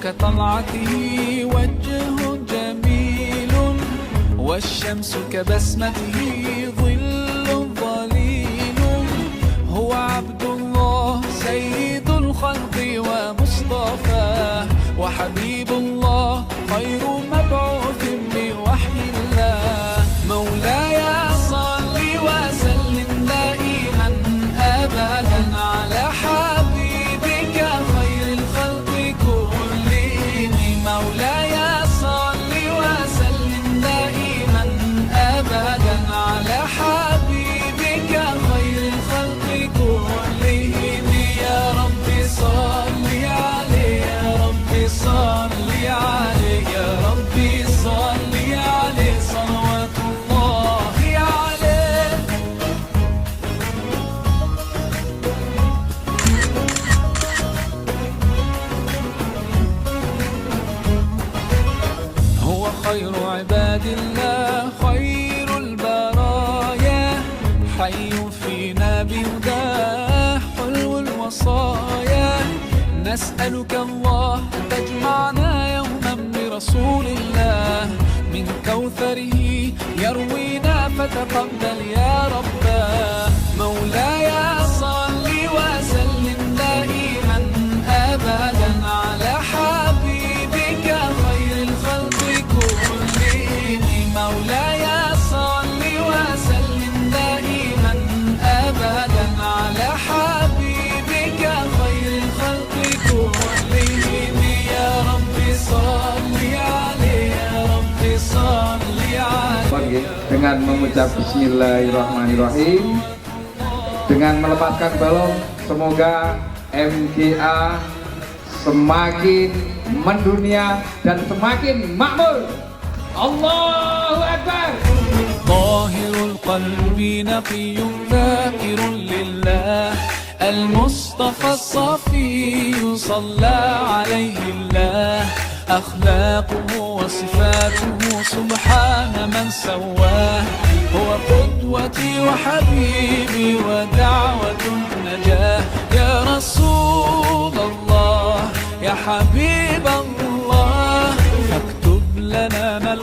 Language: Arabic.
كطلعته وجه جميل، والشمس كبسمته ظل ظليل. هو عبد الله سيد الخلق ومصطفاه، وحبيب الله خير مبعوث بوحي الله. مولاي صل وسلم دائما أبدا على حبيبك خير الخلق كلهم. مولاي صل وسلم دائما أبدا على حبيبك خير الخلق كلهم. يا رب صل عليه، يا رب صل عليه، يا رب صل عليه صلوات الله عليه. هو خير عباد الله خير البرايا، حي فينا بهداه حلو الوصايا. نسألك الله أن تجمعنا يوما برسول الله، من كوثره يروينا فتقبل يا رباه. مولاي صل وسلم دائما أبدا على حبيبك خير الخلق كلهم. مولاي صل وسلم دائما أبدا على حبيبك خير الخلق كلهم. يا رب صل عليه، يا رب صل عليه. Dengan mengucap Bismillahirrahmanirrahim, dengan melepaskan balon, semoga MGA semakin mendunia dan semakin makmur. Allahu Akbar. طاهر القلب نقي ذاكر لله، المصطفى الصفي صلى عليه الله. أخلاقه وصفاته سبحان من سواه، هو قدوتي وحبيبي ودعوة النجاة. يا رسول الله يا حبيب الله، فاكتب لنا ما